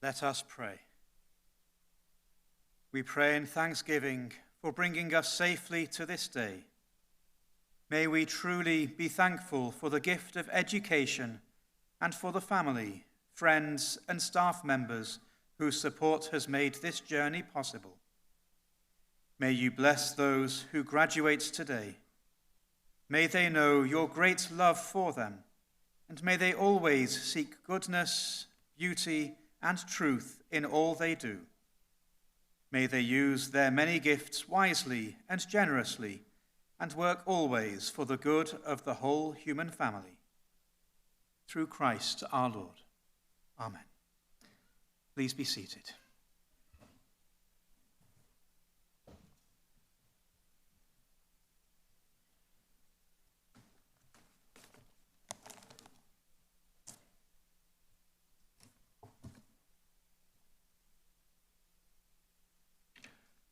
Let us pray. We pray in thanksgiving for bringing us safely to this day. May we truly be thankful for the gift of education and for the family, friends, and staff members whose support has made this journey possible. May you bless those who graduate today. May they know your great love for them, and may they always seek goodness, beauty, and truth in all they do. May they use their many gifts wisely and generously, and work always for the good of the whole human family. Through Christ our Lord. Amen. Please be seated.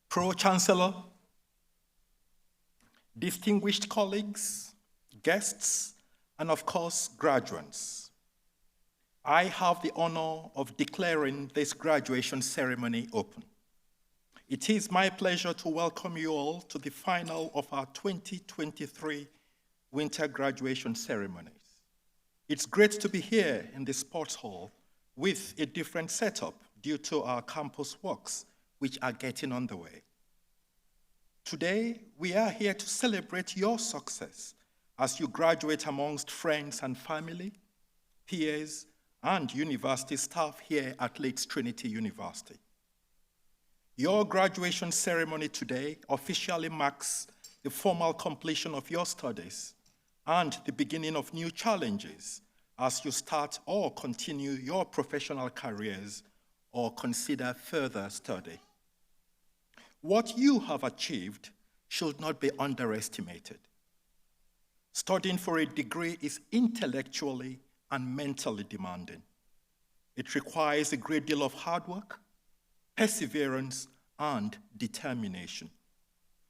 Pro-chancellor, distinguished colleagues, guests, and of course, graduates, I have the honor of declaring this graduation ceremony open. It is my pleasure to welcome you all to the final of our 2023 winter graduation ceremonies. It's great to be here in the sports hall with a different setup due to our campus works, which are getting underway. Today, we are here to celebrate your success as you graduate amongst friends and family, peers, and university staff here at Leeds Trinity University. Your graduation ceremony today officially marks the formal completion of your studies and the beginning of new challenges as you start or continue your professional careers or consider further study. What you have achieved should not be underestimated. Studying for a degree is intellectually and mentally demanding. It requires a great deal of hard work, perseverance, and determination.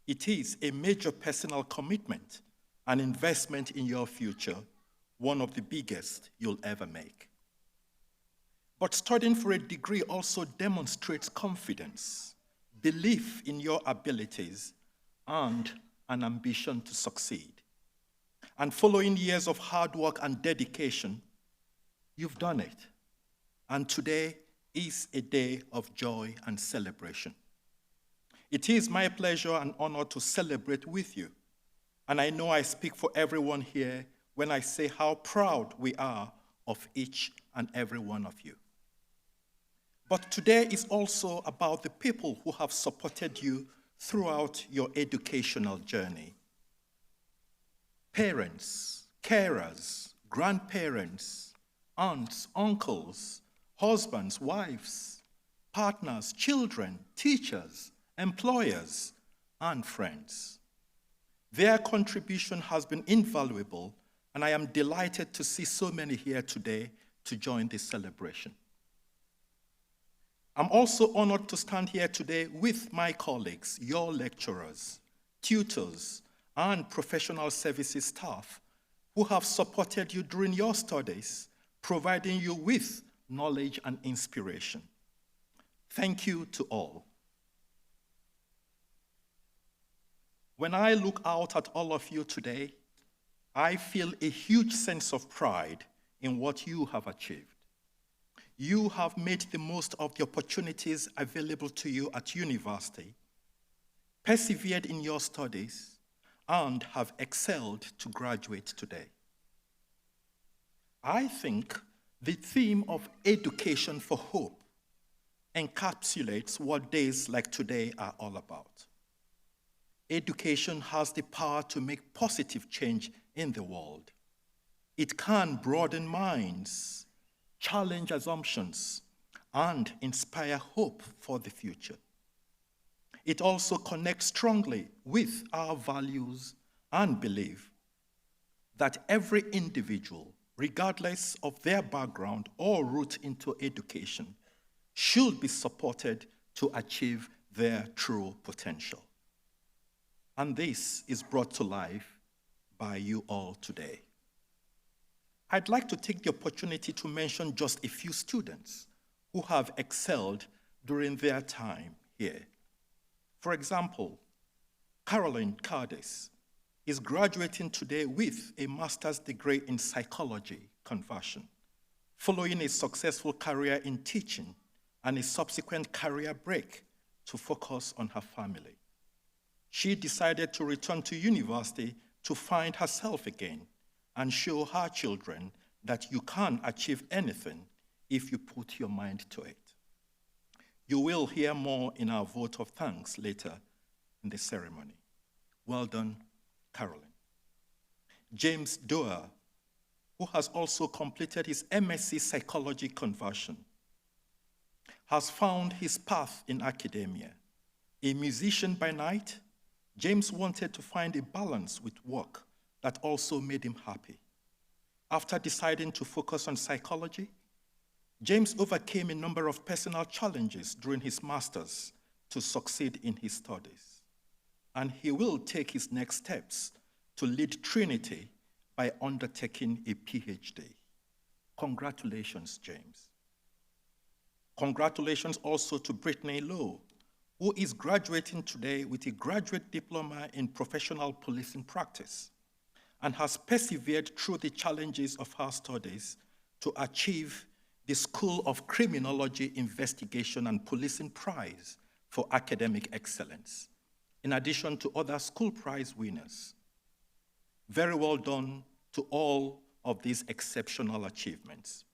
It is a major personal commitment, an investment in your future, one of the biggest you'll ever make. But studying for a degree also demonstrates confidence, belief in your abilities, and an ambition to succeed. And following years of hard work and dedication, you've done it. And today is a day of joy and celebration. It is my pleasure and honor to celebrate with you. And I know I speak for everyone here when I say how proud we are of each and every one of you. But today is also about the people who have supported you throughout your educational journey. Parents, carers, grandparents, aunts, uncles, husbands, wives, partners, children, teachers, employers, and friends. Their contribution has been invaluable, and I am delighted to see so many here today to join this celebration. I'm also honored to stand here today with my colleagues, your lecturers, tutors, and professional services staff who have supported you during your studies, providing you with knowledge and inspiration. Thank you to all. When I look out at all of you today, I feel a huge sense of pride in what you have achieved. You have made the most of the opportunities available to you at university, persevered in your studies, and have excelled to graduate today. I think the theme of education for hope encapsulates what days like today are all about. Education has the power to make positive change in the world. It can broaden minds, challenge assumptions, and inspire hope for the future. It also connects strongly with our values and belief that every individual, regardless of their background or route into education, should be supported to achieve their true potential. And this is brought to life by you all today. I'd like to take the opportunity to mention just a few students who have excelled during their time here. For example, Caroline Cardis is graduating today with a master's degree in psychology conversion, following a successful career in teaching and a subsequent career break to focus on her family. She decided to return to university to find herself again and show her children that you can achieve anything if you put your mind to it. You will hear more in our vote of thanks later in the ceremony. Well done, Caroline. James Doer, who has also completed his MSc Psychology conversion, has found his path in academia. A musician by night, James wanted to find a balance with work that also made him happy. After deciding to focus on psychology, James overcame a number of personal challenges during his master's to succeed in his studies. And he will take his next steps to lead Trinity by undertaking a PhD. Congratulations, James. Congratulations also to Brittany Lowe, who is graduating today with a graduate diploma in Professional Policing Practice and has persevered through the challenges of her studies to achieve the School of Criminology Investigation and Policing Prize for academic excellence, in addition to other school prize winners. Very well done to all of these exceptional achievements.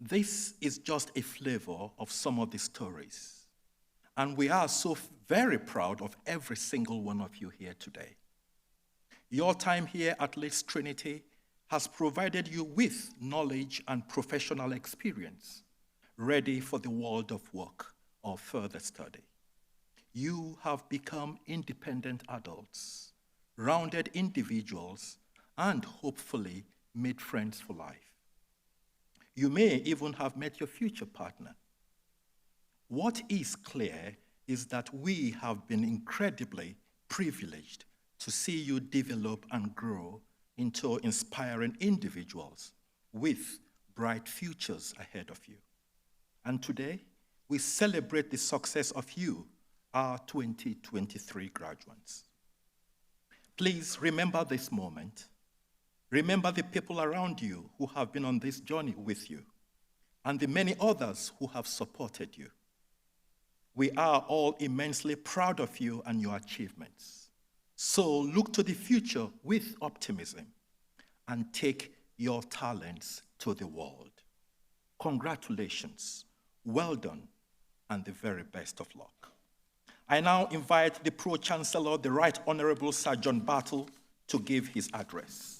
This is just a flavor of some of the stories, and we are so very proud of every single one of you here today. Your time here at Leeds Trinity has provided you with knowledge and professional experience, ready for the world of work or further study. You have become independent adults, rounded individuals, and hopefully made friends for life. You may even have met your future partner. What is clear is that we have been incredibly privileged to see you develop and grow into inspiring individuals with bright futures ahead of you. And today, we celebrate the success of you, our 2023 graduates. Please remember this moment. Remember the people around you who have been on this journey with you, and the many others who have supported you. We are all immensely proud of you and your achievements. So look to the future with optimism and take your talents to the world. Congratulations, well done, and the very best of luck. I now invite the Pro-Chancellor, the Right Honorable Sir John Battle, to give his address.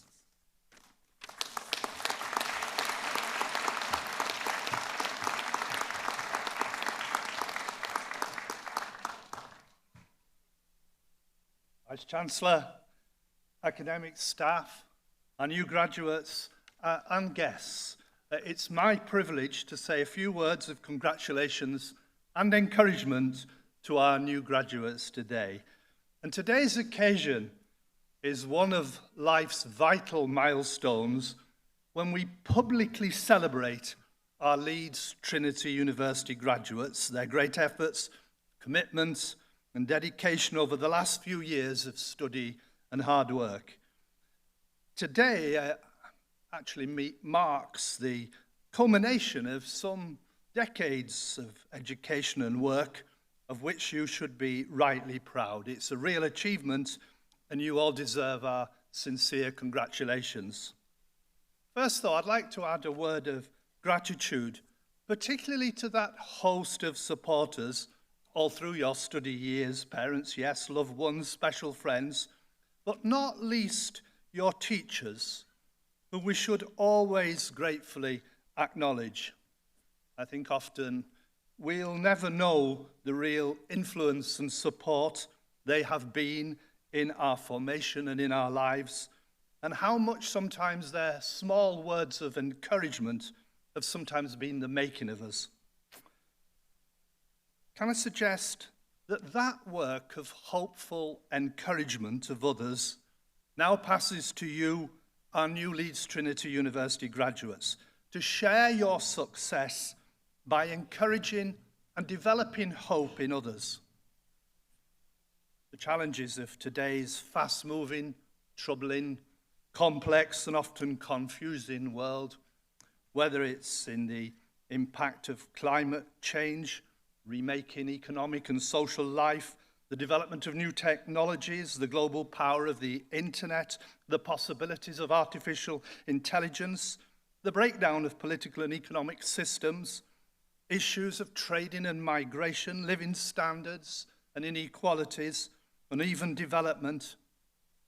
Vice-Chancellor, academic staff, our new graduates and guests, it's my privilege to say a few words of congratulations and encouragement to our new graduates today. And today's occasion is one of life's vital milestones when we publicly celebrate our Leeds Trinity University graduates, their great efforts, commitments, and dedication over the last few years of study and hard work. Today actually marks the culmination of some decades of education and work of which you should be rightly proud. It's a real achievement, and you all deserve our sincere congratulations. First, though, I'd like to add a word of gratitude, particularly to that host of supporters all through your study years, parents, yes, loved ones, special friends, but not least your teachers, who we should always gratefully acknowledge. I think often we'll never know the real influence and support they have been in our formation and in our lives, and how much sometimes their small words of encouragement have sometimes been the making of us. Can I suggest that that work of hopeful encouragement of others now passes to you, our new Leeds Trinity University graduates, to share your success by encouraging and developing hope in others. The challenges of today's fast-moving, troubling, complex and often confusing world, whether it's in the impact of climate change, remaking economic and social life, the development of new technologies, the global power of the internet, the possibilities of artificial intelligence, the breakdown of political and economic systems, issues of trading and migration, living standards and inequalities, uneven development,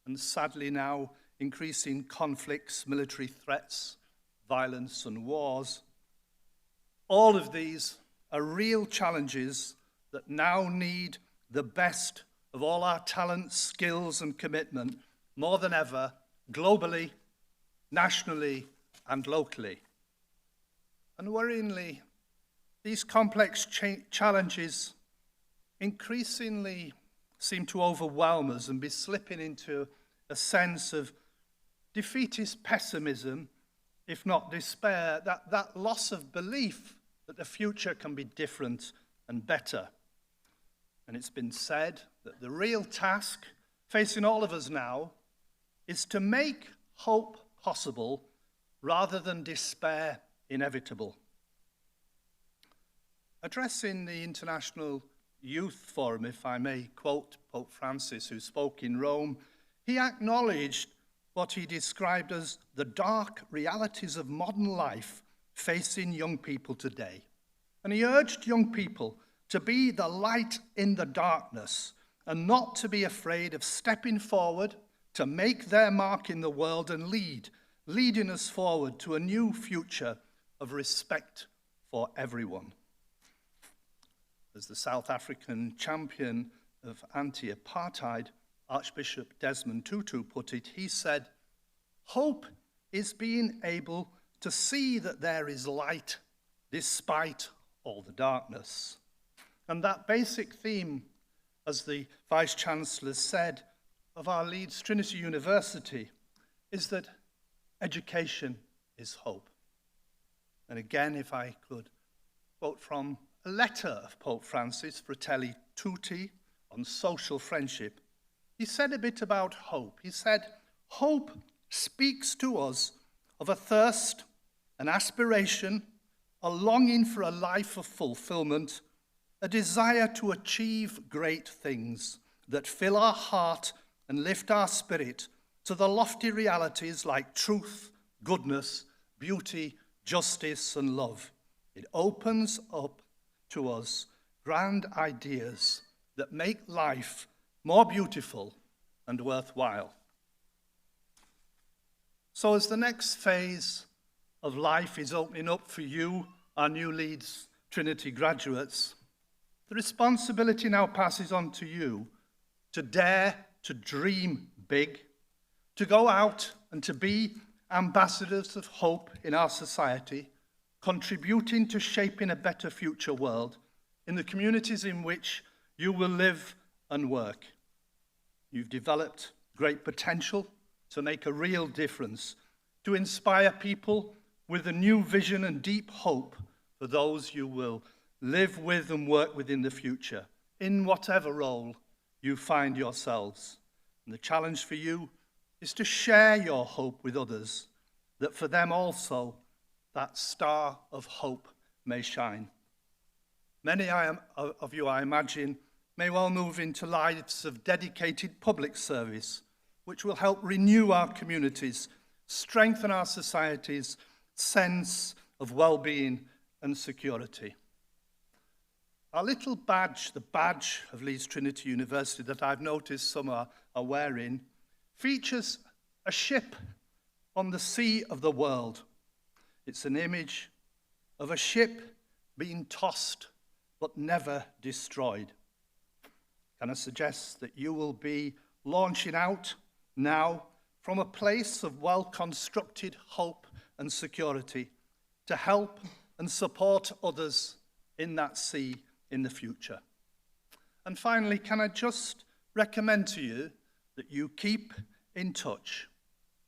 and sadly now increasing conflicts, military threats, violence and wars. All of these are real challenges that now need the best of all our talents, skills and commitment more than ever, globally, nationally and locally. And worryingly, these complex challenges increasingly seem to overwhelm us and be slipping into a sense of defeatist pessimism, if not despair, that loss of belief that the future can be different and better. And it's been said that the real task facing all of us now is to make hope possible rather than despair inevitable. Addressing the International Youth Forum, if I may quote Pope Francis, who spoke in Rome, he acknowledged what he described as the dark realities of modern life facing young people today. And he urged young people to be the light in the darkness and not to be afraid of stepping forward to make their mark in the world and leading us forward to a new future of respect for everyone. As the South African champion of anti-apartheid, Archbishop Desmond Tutu put it, he said, "Hope is being able to see that there is light despite all the darkness." And that basic theme, as the Vice-Chancellor said, of our Leeds Trinity University is that education is hope. And again, if I could quote from a letter of Pope Francis, Fratelli Tutti, on social friendship, he said a bit about hope. He said, "Hope speaks to us of a thirst, an aspiration, a longing for a life of fulfillment, a desire to achieve great things that fill our heart and lift our spirit to the lofty realities like truth, goodness, beauty, justice, and love. It opens up to us grand ideas that make life more beautiful and worthwhile." So as the next phase of life is opening up for you, our new Leeds Trinity graduates, the responsibility now passes on to you to dare to dream big, to go out and to be ambassadors of hope in our society, contributing to shaping a better future world in the communities in which you will live and work. You've developed great potential to make a real difference, to inspire people with a new vision and deep hope for those you will live with and work with in the future, in whatever role you find yourselves. And the challenge for you is to share your hope with others, that for them also that star of hope may shine. Many of you, I imagine, may well move into lives of dedicated public service, which will help renew our communities, strengthen our society's sense of well-being and security. Our little badge, the badge of Leeds Trinity University that I've noticed some are wearing, features a ship on the sea of the world. It's an image of a ship being tossed but never destroyed. Can I suggest that you will be launching out now from a place of well-constructed hope and security to help and support others in that sea in the future. And finally, can I just recommend to you that you keep in touch.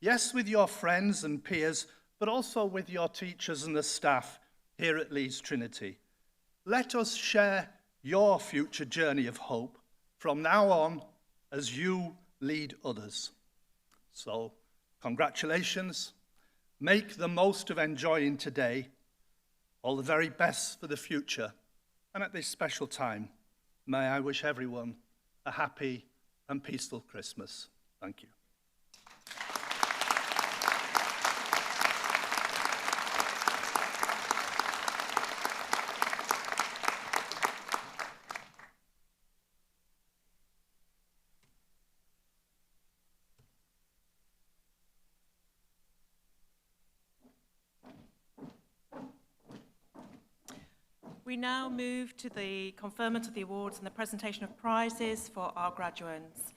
Yes, with your friends and peers, but also with your teachers and the staff here at Leeds Trinity. Let us share your future journey of hope from now on as you lead others. So, congratulations. Make the most of enjoying today. All the very best for the future. And at this special time, may I wish everyone a happy and peaceful Christmas. Thank you. We now move to the conferment of the awards and the presentation of prizes for our graduates.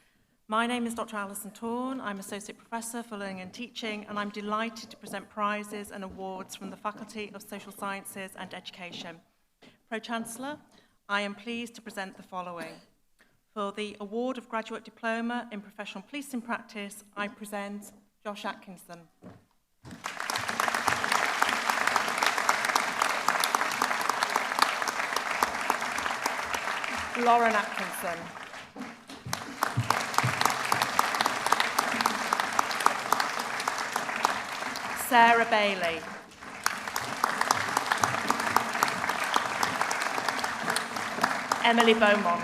My name is Dr. Alison Torn. I'm Associate Professor for Learning and Teaching, and I'm delighted to present prizes and awards from the Faculty of Social Sciences and Education. Pro-chancellor, I am pleased to present the following. For the Award of Graduate Diploma in Professional Policing Practice, I present Josh Atkinson. Lauren Atkinson. Sarah Bailey. Emily Beaumont.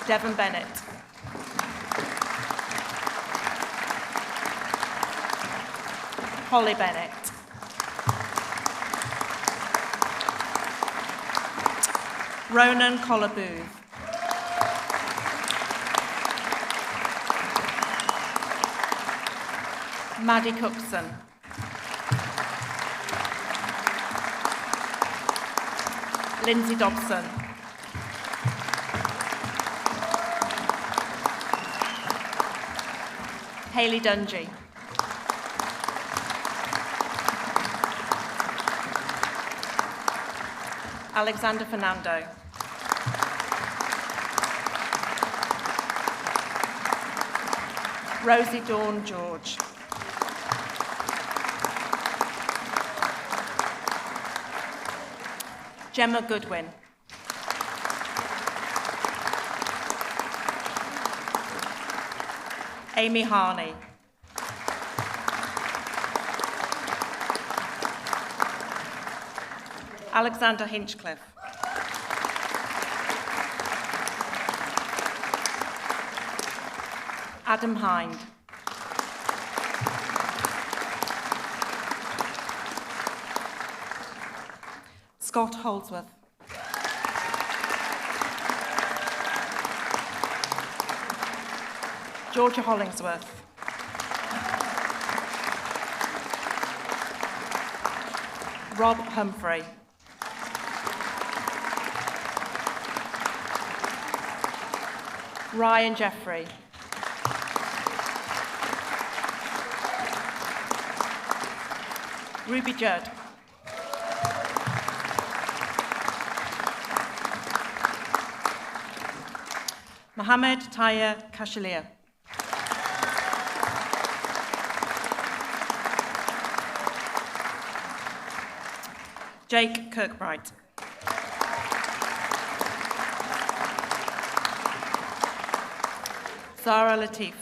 Devon Bennett. Holly Bennett. Ronan Collabooth. Maddie Cookson. Lindsay Dobson. Hayley Dungy. Alexander Fernando. Rosie Dawn George. Gemma Goodwin. Amy Harney. Alexander Hinchcliffe. Adam Hind. Scott Holdsworth. Georgia Hollingsworth. Rob Humphrey. Ryan Jeffrey. Ruby Judd. Mohammed Taya Kashalia. Jake Kirkbright. Zara Latif.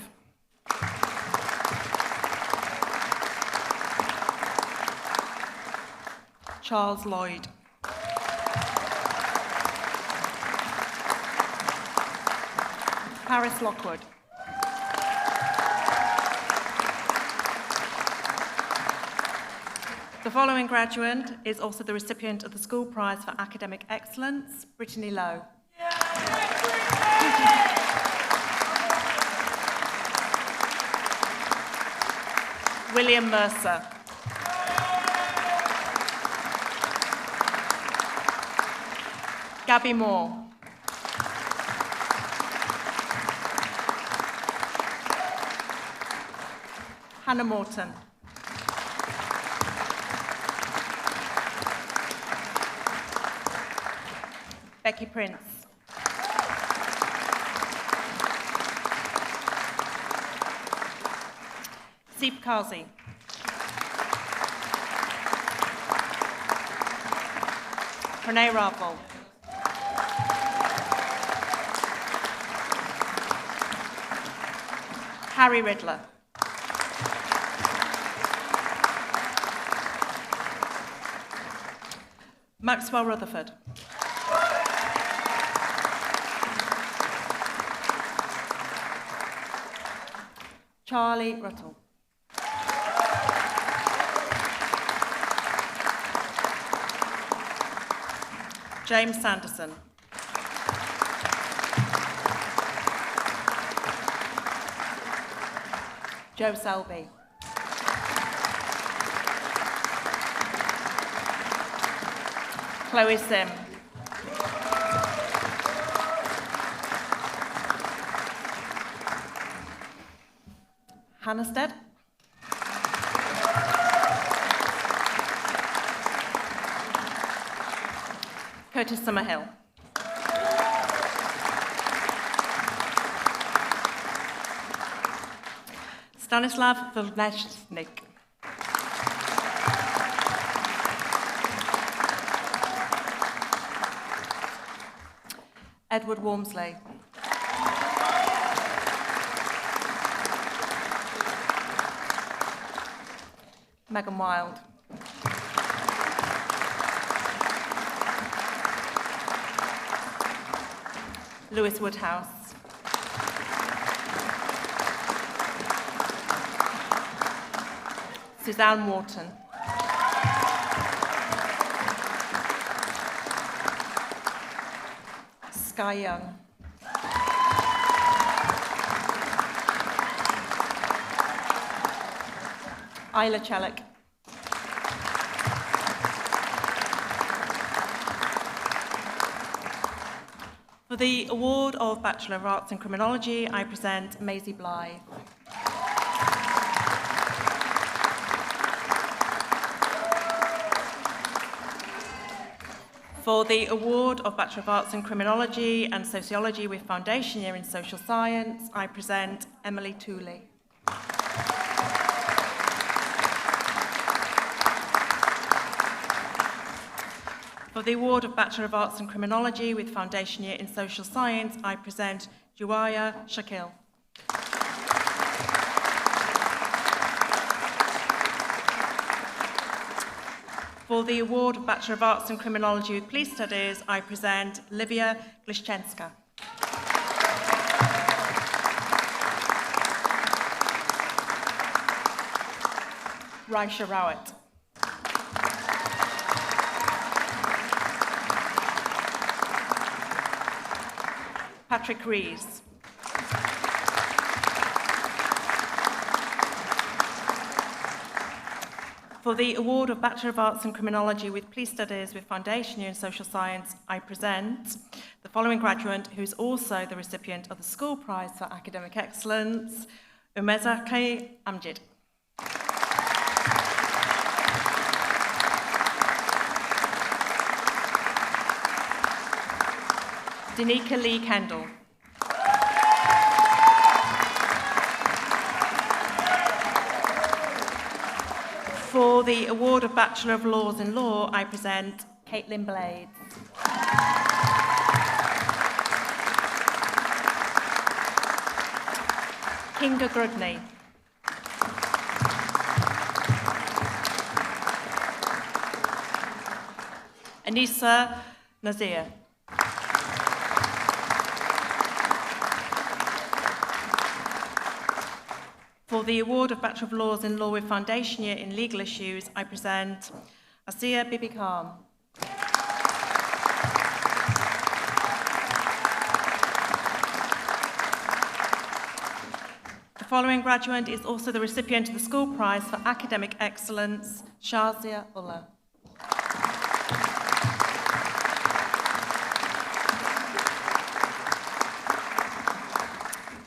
Charles Lloyd. Paris Lockwood. The following graduate is also the recipient of the School Prize for Academic Excellence, Brittany Lowe. William Mercer. Gabby Moore. Hannah Morton. Becky Prince. Seep Kazi. Pranay Raval. Harry Riddler. Maxwell Rutherford. Charlie Ruttle. James Sanderson. Joe Selby. Chloe Sim. Hannah Stead. Curtis Summerhill. Stanislav Vilneshnik. Edward Wormsley. Megan Wild. Lewis Woodhouse. Suzanne Wharton. Sky Young. Isla Chellick. For the award of Bachelor of Arts in Criminology, I present Maisie Blythe. For the award of Bachelor of Arts in Criminology and Sociology with Foundation Year in Social Science, I present Emily Tooley. For the award of Bachelor of Arts in Criminology with Foundation Year in Social Science, I present Juwaya Shakil. For the award of Bachelor of Arts in Criminology with Police Studies, I present Livia Glishchenska. Raisha Rawat. Patrick Rees. For the award of Bachelor of Arts in Criminology with Police Studies with Foundation Year in Social Science, I present the following graduate, who is also the recipient of the School Prize for Academic Excellence, Umezake Amjid. Danica Lee Kendall. For the award of Bachelor of Laws in Law, I present Caitlin Blades. Kinga Grudney. Anissa Nazir. For the award of Bachelor of Laws in Law with Foundation Year in Legal Issues, I present Asiya Bibi Khan. The following graduate is also the recipient of the School Prize for Academic Excellence, Shazia Ullah.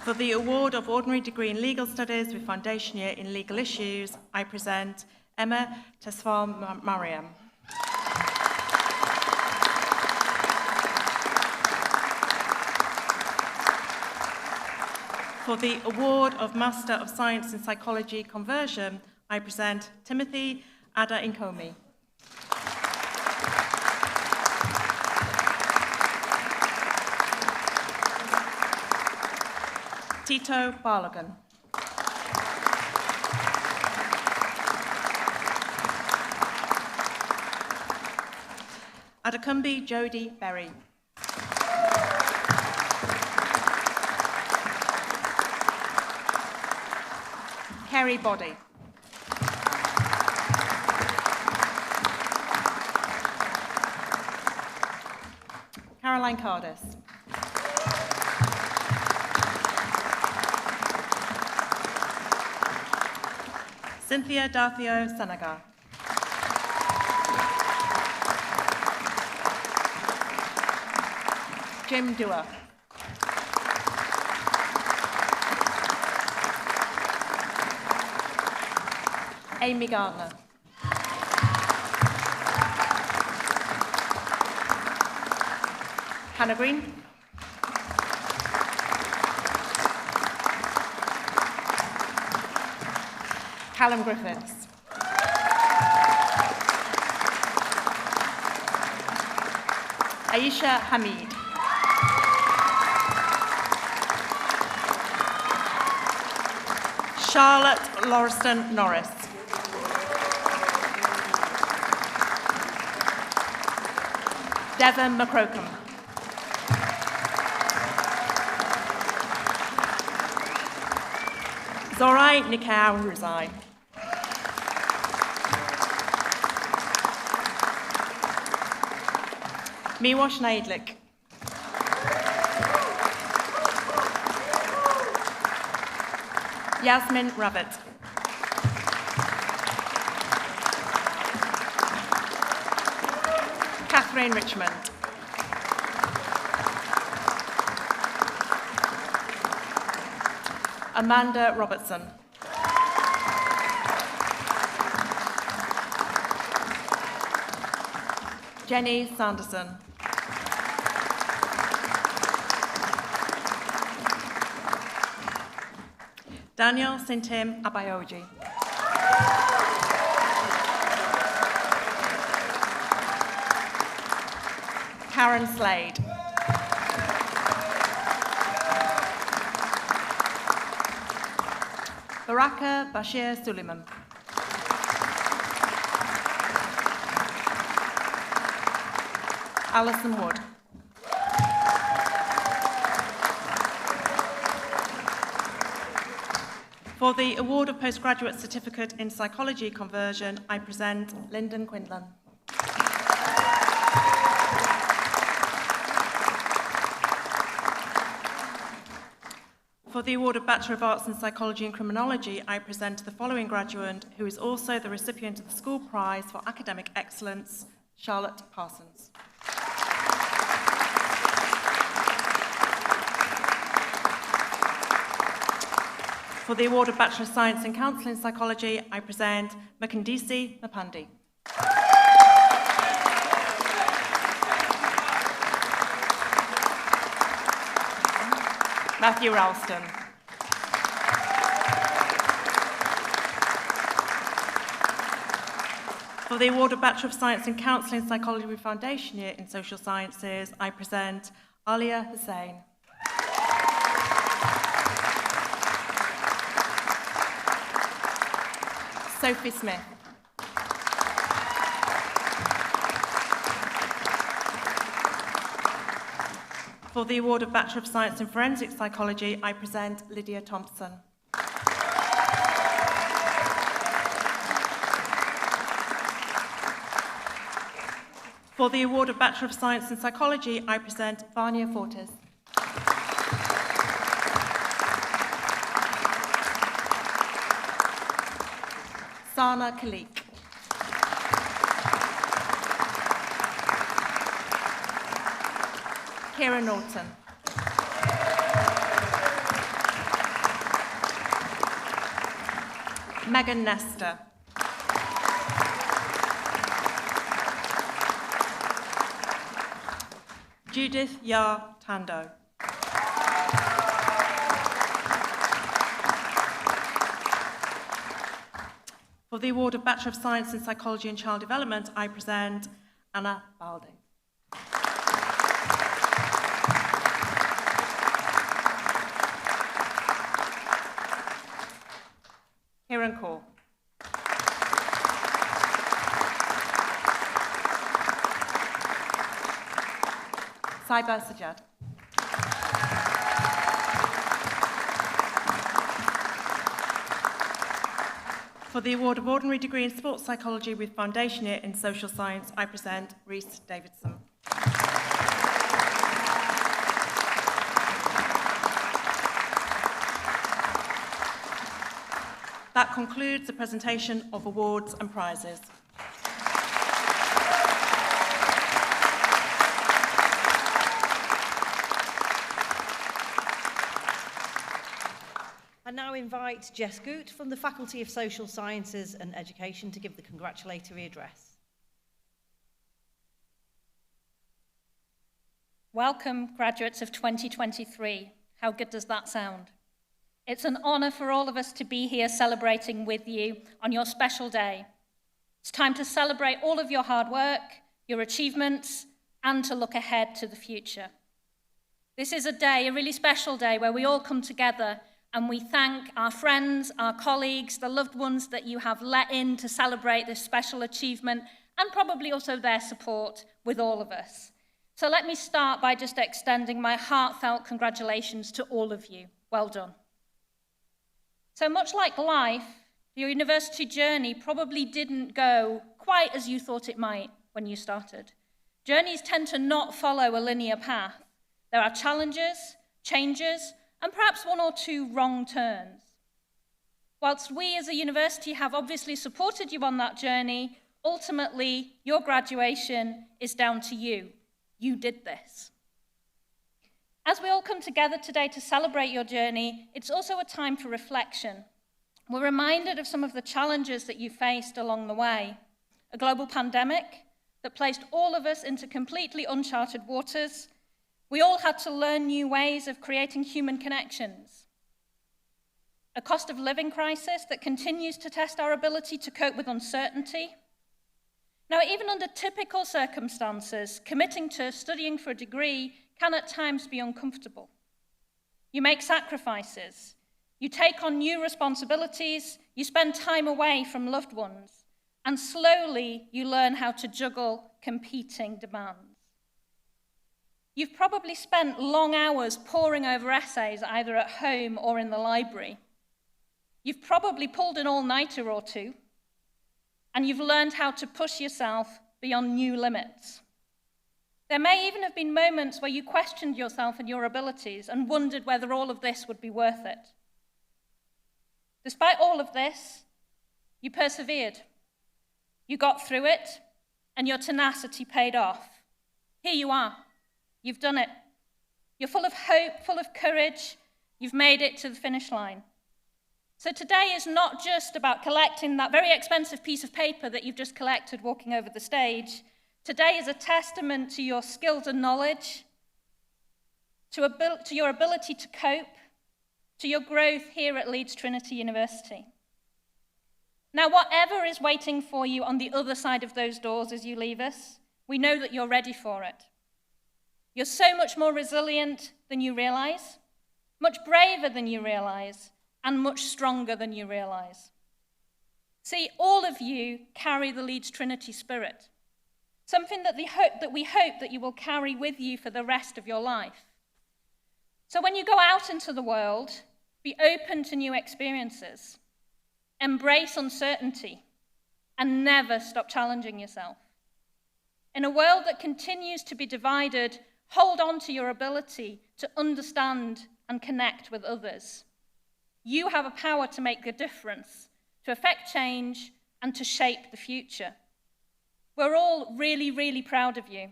For the award of Ordinary Degree in Legal Studies with Foundation Year in Legal Issues, I present Emma Tesfar Mariam. For the award of Master of Science in Psychology Conversion, I present Timothy Ada Inkomi. Tito Balogan. Adekumbi Jody Berry. Kerry Body. Caroline Cardis. Cynthia Darthio Senegal. Jim Dua. Amy Gardner. Hannah Green. Callum Griffiths. Aisha Hamid. Charlotte Lauriston Norris. Devon McCrocombe. Zorai Nikau Ruzai. Miwash Naidlik. Yasmin Rabbit. Catherine Richmond. Amanda Robertson. Jenny Sanderson. Daniel Sintim Abayoji. Karen Slade. Baraka Bashir Suleiman. Alison Wood. For the award of postgraduate certificate in psychology conversion, I present Lyndon Quinlan. For the award of Bachelor of Arts in Psychology and Criminology, I present the following graduate, who is also the recipient of the School Prize for Academic Excellence, Charlotte Parsons. For the award of Bachelor of Science in Counselling Psychology, I present Makindisi Mapandi. Matthew Ralston. For the award of Bachelor of Science in Counselling Psychology with Foundation Year in Social Sciences, I present Alia Hussain. Sophie Smith. For the award of Bachelor of Science in Forensic Psychology, I present Lydia Thompson. For the award of Bachelor of Science in Psychology, I present Vania Fortes. Sana Khalik. Kira Norton. Megan Nestor. Judith Yar Tando. the award of Bachelor of Science in Psychology and Child Development, I present Anna Balding. Kieran Kaur. Saiba Sajjad. For the award of Ordinary Degree in Sports Psychology with Foundation Year in Social Science, I present Rhys Davidson. That concludes the presentation of awards and prizes. I now invite Jess Goot from the Faculty of Social Sciences and Education to give the congratulatory address. Welcome, graduates of 2023. How good does that sound? It's an honour for all of us to be here celebrating with you on your special day. It's time to celebrate all of your hard work, your achievements, and to look ahead to the future. This is a day, a really special day, where we all come together and we thank our friends, our colleagues, the loved ones that you have let in to celebrate this special achievement, and probably also their support with all of us. So let me start by just extending my heartfelt congratulations to all of you. Well done. So much like life, your university journey probably didn't go quite as you thought it might when you started. Journeys tend to not follow a linear path. There are challenges, changes, and perhaps one or two wrong turns. Whilst we as a university have obviously supported you on that journey, ultimately your graduation is down to you. You did this. As we all come together today to celebrate your journey, it's also a time for reflection. We're reminded of some of the challenges that you faced along the way. A global pandemic that placed all of us into completely uncharted waters. We all had to learn new ways of creating human connections. A cost of living crisis that continues to test our ability to cope with uncertainty. Now, even under typical circumstances, committing to studying for a degree can at times be uncomfortable. You make sacrifices. You take on new responsibilities. You spend time away from loved ones. And slowly, you learn how to juggle competing demands. You've probably spent long hours poring over essays, either at home or in the library. You've probably pulled an all-nighter or two, and you've learned how to push yourself beyond new limits. There may even have been moments where you questioned yourself and your abilities and wondered whether all of this would be worth it. Despite all of this, you persevered. You got through it, and your tenacity paid off. Here you are. You've done it. You're full of hope, full of courage. You've made it to the finish line. So today is not just about collecting that very expensive piece of paper that you've just collected walking over the stage. Today is a testament to your skills and knowledge, to your ability to cope, to your growth here at Leeds Trinity University. Now, whatever is waiting for you on the other side of those doors as you leave us, we know that you're ready for it. You're so much more resilient than you realize, much braver than you realize, and much stronger than you realize. See, all of you carry the Leeds Trinity spirit, something that we hope that you will carry with you for the rest of your life. So when you go out into the world, be open to new experiences, embrace uncertainty, and never stop challenging yourself. In a world that continues to be divided, hold on to your ability to understand and connect with others. You have a power to make a difference, to affect change, and to shape the future. We're all really, really proud of you.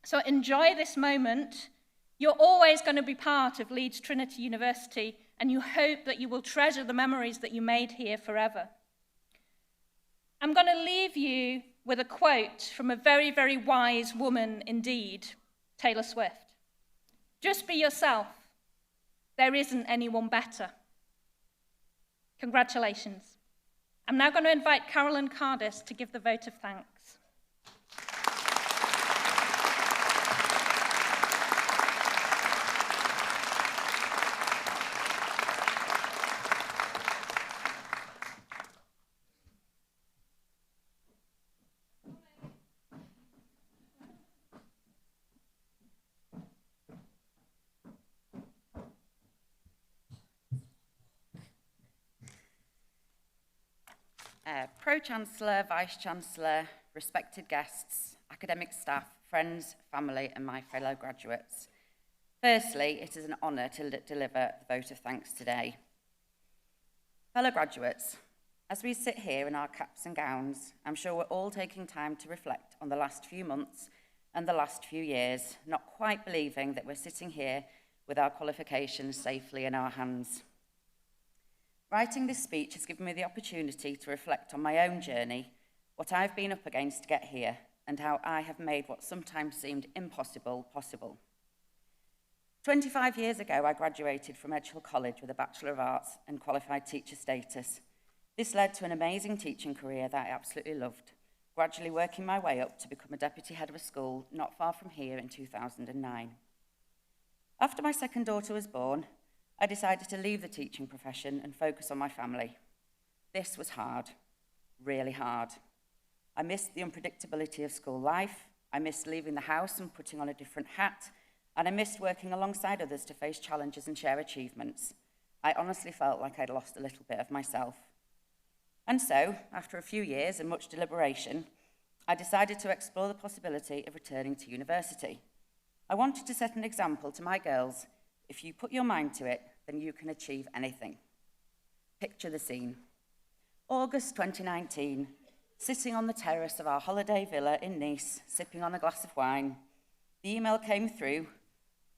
So enjoy this moment. You're always going to be part of Leeds Trinity University, and you hope that you will treasure the memories that you made here forever. I'm going to leave you with a quote from a very, very wise woman indeed, Taylor Swift. Just be yourself. There isn't anyone better. Congratulations. I'm now going to invite Carolyn Cardis to give the vote of thanks. Pro-chancellor, vice-chancellor, respected guests, academic staff, friends, family and my fellow graduates. Firstly, it is an honour to deliver the vote of thanks today. Fellow graduates, as we sit here in our caps and gowns, I'm sure we're all taking time to reflect on the last few months and the last few years, not quite believing that we're sitting here with our qualifications safely in our hands. Writing this speech has given me the opportunity to reflect on my own journey, what I've been up against to get here, and how I have made what sometimes seemed impossible possible. 25 years ago, I graduated from Edgehill College with a Bachelor of Arts and qualified teacher status. This led to an amazing teaching career that I absolutely loved, gradually working my way up to become a deputy head of a school not far from here in 2009. After my second daughter was born, I decided to leave the teaching profession and focus on my family. This was hard, really hard. I missed the unpredictability of school life, I missed leaving the house and putting on a different hat, and I missed working alongside others to face challenges and share achievements. I honestly felt like I'd lost a little bit of myself. And so, after a few years and much deliberation, I decided to explore the possibility of returning to university. I wanted to set an example to my girls. If you put your mind to it, then you can achieve anything. Picture the scene. August 2019, sitting on the terrace of our holiday villa in Nice, sipping on a glass of wine, the email came through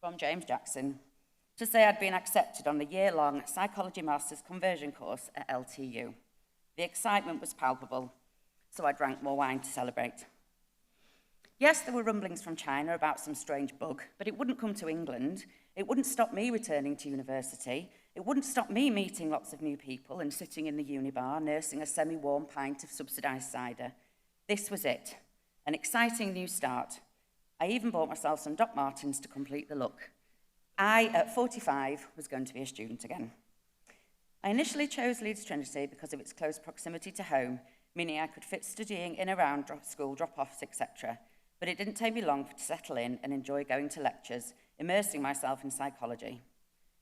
from James Jackson to say I'd been accepted on the year-long Psychology Masters conversion course at LTU. The excitement was palpable, so I drank more wine to celebrate. Yes, there were rumblings from China about some strange bug, but it wouldn't come to England. It wouldn't stop me returning to university. It wouldn't stop me meeting lots of new people and sitting in the uni bar, nursing a semi-warm pint of subsidised cider. This was it, an exciting new start. I even bought myself some Doc Martens to complete the look. I, at 45, was going to be a student again. I initially chose Leeds Trinity because of its close proximity to home, meaning I could fit studying in around school drop-offs, etc. But it didn't take me long to settle in and enjoy going to lectures, immersing myself in psychology.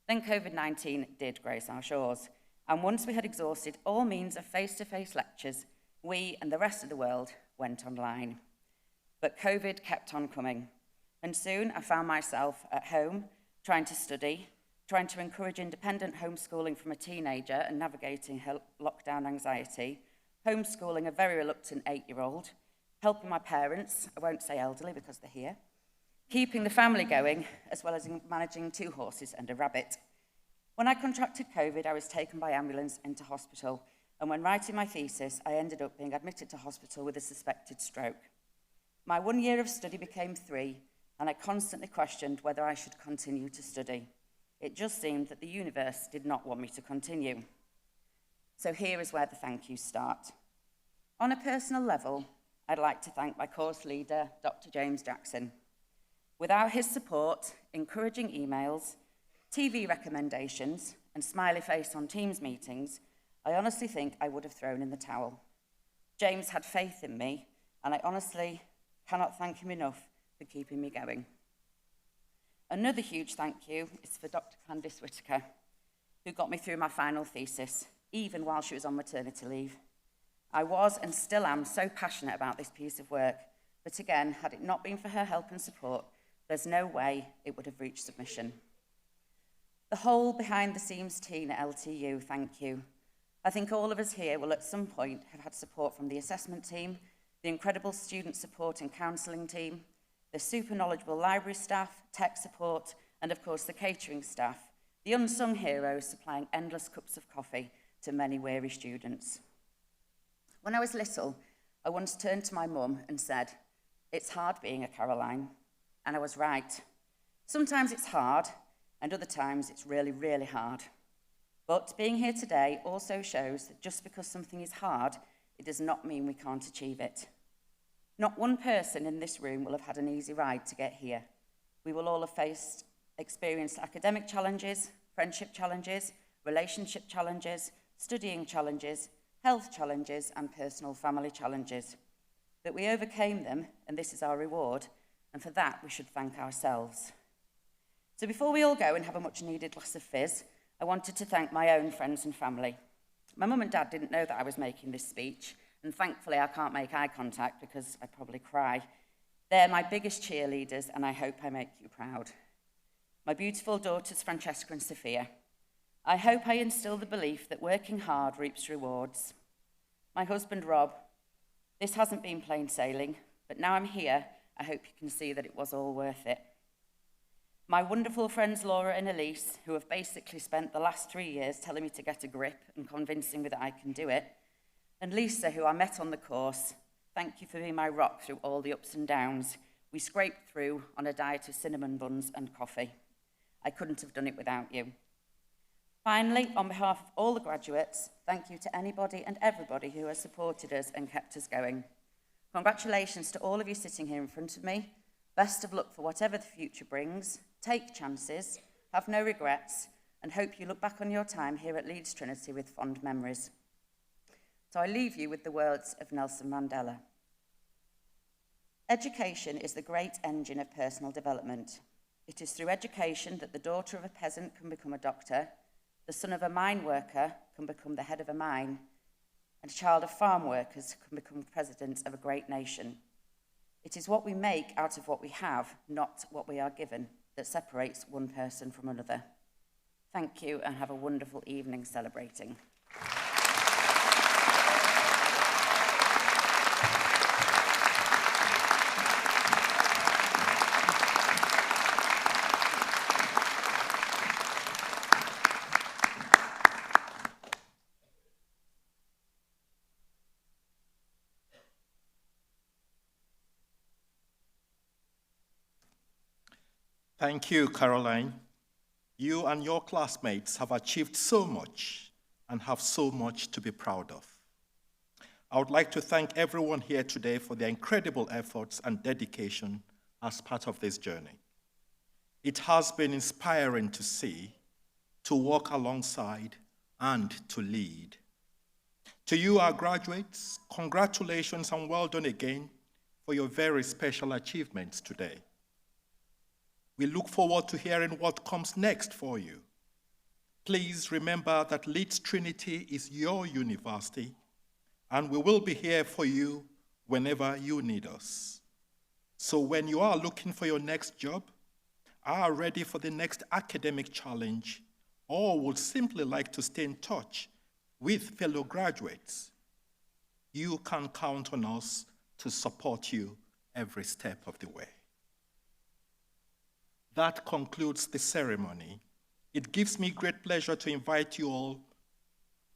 Then COVID-19 did grace our shores, and once we had exhausted all means of face-to-face lectures, we and the rest of the world went online. But COVID kept on coming, and soon I found myself at home, trying to study, trying to encourage independent homeschooling from a teenager and navigating lockdown anxiety, homeschooling a very reluctant 8-year-old, helping my parents, I won't say elderly because they're here, keeping the family going, as well as managing 2 horses and a rabbit. When I contracted COVID, I was taken by ambulance into hospital, and when writing my thesis, I ended up being admitted to hospital with a suspected stroke. My 1 year of study became 3, and I constantly questioned whether I should continue to study. It just seemed that the universe did not want me to continue. So here is where the thank yous start. On a personal level, I'd like to thank my course leader, Dr. James Jackson. Without his support, encouraging emails, TV recommendations, and smiley face on Teams meetings, I honestly think I would have thrown in the towel. James had faith in me, and I honestly cannot thank him enough for keeping me going. Another huge thank you is for Dr. Candice Whitaker, who got me through my final thesis, even while she was on maternity leave. I was and still am so passionate about this piece of work, but again, had it not been for her help and support, there's no way it would have reached submission. The whole behind-the-scenes team at LTU, thank you. I think all of us here will at some point have had support from the assessment team, the incredible student support and counselling team, the super knowledgeable library staff, tech support, and of course the catering staff, the unsung heroes supplying endless cups of coffee to many weary students. When I was little, I once turned to my mum and said, "It's hard being a Caroline," and I was right. Sometimes it's hard, and other times it's really, really hard. But being here today also shows that just because something is hard, it does not mean we can't achieve it. Not one person in this room will have had an easy ride to get here. We will all have experienced academic challenges, friendship challenges, relationship challenges, studying challenges, health challenges, and personal family challenges. But we overcame them, and this is our reward, and for that we should thank ourselves. So before we all go and have a much-needed glass of fizz, I wanted to thank my own friends and family. My mum and dad didn't know that I was making this speech, and thankfully I can't make eye contact because I'd probably cry. They're my biggest cheerleaders, and I hope I make you proud. My beautiful daughters, Francesca and Sophia. I hope I instill the belief that working hard reaps rewards. My husband, Rob. This hasn't been plain sailing, but now I'm here, I hope you can see that it was all worth it. My wonderful friends Laura and Elise, who have basically spent the last 3 years telling me to get a grip and convincing me that I can do it. And Lisa, who I met on the course, thank you for being my rock through all the ups and downs. We scraped through on a diet of cinnamon buns and coffee. I couldn't have done it without you. Finally, on behalf of all the graduates, thank you to anybody and everybody who has supported us and kept us going. Congratulations to all of you sitting here in front of me. Best of luck for whatever the future brings. Take chances, have no regrets, and hope you look back on your time here at Leeds Trinity with fond memories. So I leave you with the words of Nelson Mandela. Education is the great engine of personal development. It is through education that the daughter of a peasant can become a doctor, the son of a mine worker can become the head of a mine, and a child of farm workers can become president of a great nation. It is what we make out of what we have, not what we are given, that separates one person from another. Thank you, and have a wonderful evening celebrating. Thank you, Caroline. You and your classmates have achieved so much and have so much to be proud of. I would like to thank everyone here today for their incredible efforts and dedication as part of this journey. It has been inspiring to see, to walk alongside, and to lead. To you, our graduates, congratulations and well done again for your very special achievements today. We look forward to hearing what comes next for you. Please remember that Leeds Trinity is your university, and we will be here for you whenever you need us. So when you are looking for your next job, are ready for the next academic challenge, or would simply like to stay in touch with fellow graduates, you can count on us to support you every step of the way. That concludes the ceremony. It gives me great pleasure to invite you all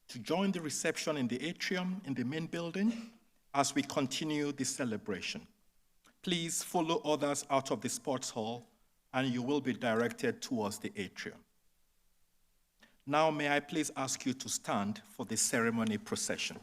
to join the reception in the atrium in the main building as we continue the celebration. Please follow others out of the sports hall and you will be directed towards the atrium. Now may I please ask you to stand for the ceremony procession.